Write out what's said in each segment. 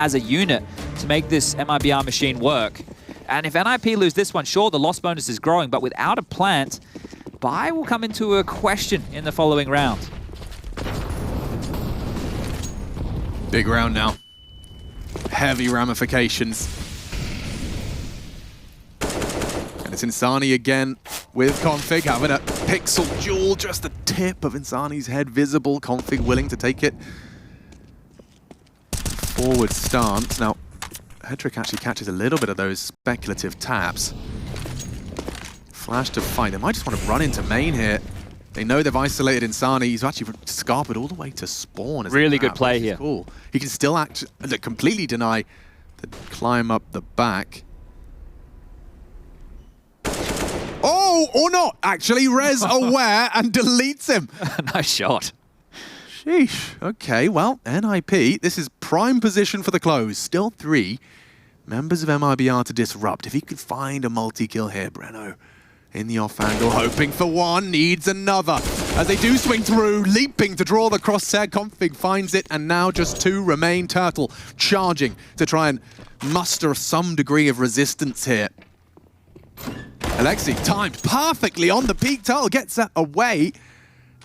as a unit to make this MIBR machine work. And if NiP lose this one, sure, the loss bonus is growing, but without a plant, buy will come into a question in the following round. Big round now. Heavy ramifications. And it's Insani again with Config having a pixel jewel, just the tip of Insani's head visible. Config willing to take it. Forward stance. Now, Hedrick actually catches a little bit of those speculative taps. Flash to fight. They might just want to run into main here. They know they've isolated Insani. He's actually scarpered all the way to spawn. Really good play here. Cool. He can still completely deny the climb up the back. Oh, or not. Actually, Rez aware and deletes him. Nice shot. Sheesh. Okay, well, NiP, this is prime position for the close. Still 3 members of MIBR to disrupt. If he could find a multi-kill here, Breno in the off angle, hoping for one, needs another. As they do swing through, leaping to draw the crosshair, Config finds it, and now just 2 remain. Turtle charging to try and muster some degree of resistance here. Alexi timed perfectly on the peak. Turtle gets that away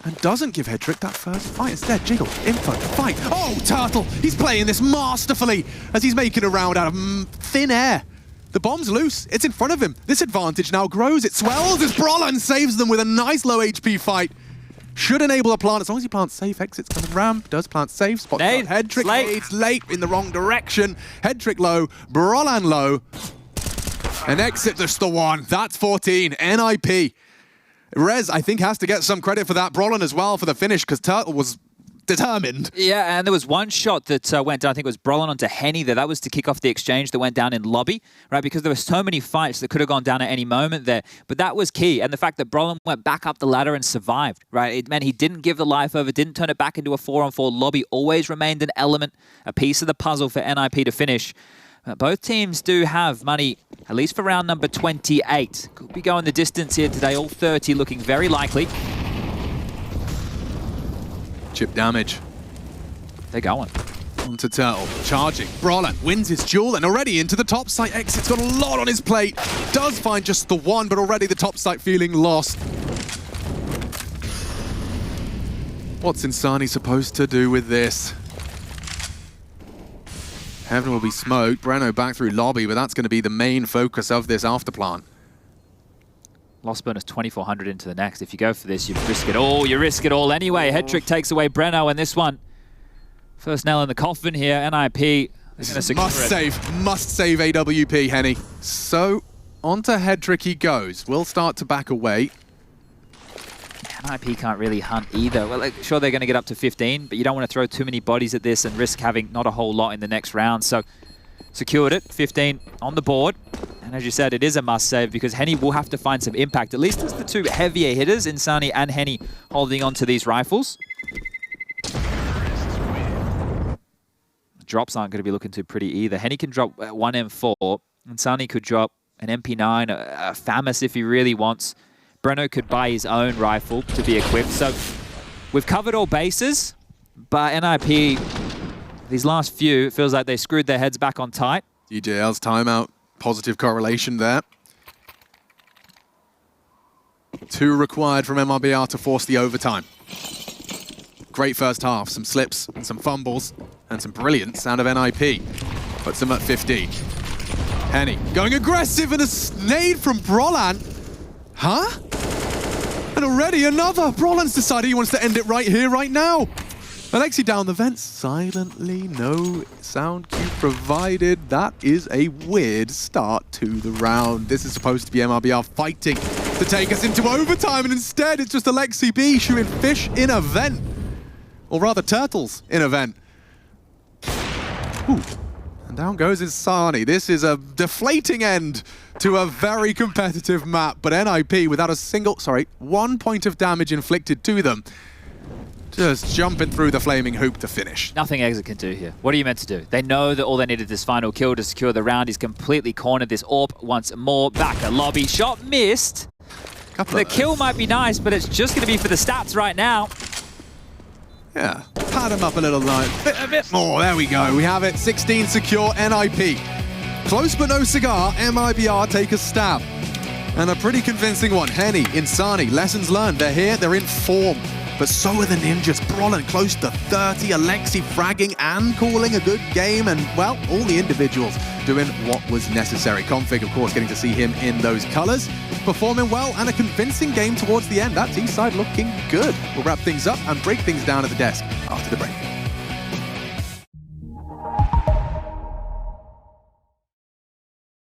and doesn't give Hedrick that first fight. Instead, Jiggle, info, fight. Oh, Turtle! He's playing this masterfully as he's making a round out of thin air. The bomb's loose. It's in front of him. This advantage now grows. It swells as Brollan saves them with a nice low HP fight. Should enable a plant as long as he plants safe. Exits coming ramp. Does plant safe. Spot Nade. Hedrick nades late in the wrong direction. Hedrick low. Brollan low. And exit just the one. That's 14. NiP. Rez, I think, has to get some credit for that. Brollan as well for the finish, because Turtle was determined. Yeah, and there was one shot that went down. I think it was Brollan onto Henny there. That was to kick off the exchange that went down in lobby, right? Because there were so many fights that could have gone down at any moment there. But that was key. And the fact that Brollan went back up the ladder and survived, right? It meant he didn't give the life over, didn't turn it back into a 4-on-4 lobby. Always remained an element, a piece of the puzzle for NiP to finish. Both teams do have money, at least for round number 28. Could be going the distance here today, all 30 looking very likely. Chip damage. They're going. Onto Turtle, charging. Brollan wins his duel and already into the top site. Exit's got a lot on his plate. Does find just the one, but already the top site feeling lost. What's Insani supposed to do with this? Heaven will be smoked. Breno back through lobby, but that's going to be the main focus of this afterplan. Loss bonus 2,400 into the next. If you go for this, you risk it all. You risk it all anyway. Hedrick takes away Breno, and this one, first nail in the coffin here. NiP is going to secure it. Must save AWP, Henny. So, onto Hedrick he goes. We'll start to back away. NiP can't really hunt either. Well, sure, they're going to get up to 15, but you don't want to throw too many bodies at this and risk having not a whole lot in the next round. So, secured it, 15 on the board. And as you said, it is a must-save because Henny will have to find some impact. At least it's the 2 heavier hitters, Insani and Henny, holding on to these rifles. Drops aren't going to be looking too pretty either. Henny can drop 1 M4. Insani could drop an MP9, a FAMAS if he really wants. Breno could buy his own rifle to be equipped. So we've covered all bases, but NiP, these last few, it feels like they screwed their heads back on tight. DJL's timeout, positive correlation there. 2 required from MIBR to force the overtime. Great first half, some slips and some fumbles and some brilliance out of NiP. Puts them at 15. Henny going aggressive and a nade from Brollan. Huh? And already another. Brollan's decided he wants to end it right here, right now. Alexi down the vents silently. No sound cue provided. That is a weird start to the round. This is supposed to be MIBR fighting to take us into overtime, and instead it's just Alexi B shooting fish in a vent. Or rather, turtles in a vent. Ooh. And down goes Insani. This is a deflating end to a very competitive map, but NiP without a single, 1 point of damage inflicted to them. Just jumping through the flaming hoop to finish. Nothing Exit can do here. What are you meant to do? They know that all they needed this final kill to secure the round. He's completely cornered this AWP once more. Back a lobby. Shot missed. The kill might be nice, but it's just going to be for the stats right now. Yeah, pad him up a little, a bit more. There we go. We have it. 16 secure NiP. Close but no cigar. MIBR take a stab. And a pretty convincing one. Henny, Insani, lessons learned. They're here. They're in form. But so are the ninjas. Brollan close to 30. Alexi fragging and calling a good game. And, well, all the individuals doing what was necessary. Config, of course, getting to see him in those colors. Performing well and a convincing game towards the end. That T side looking good. We'll wrap things up and break things down at the desk after the break.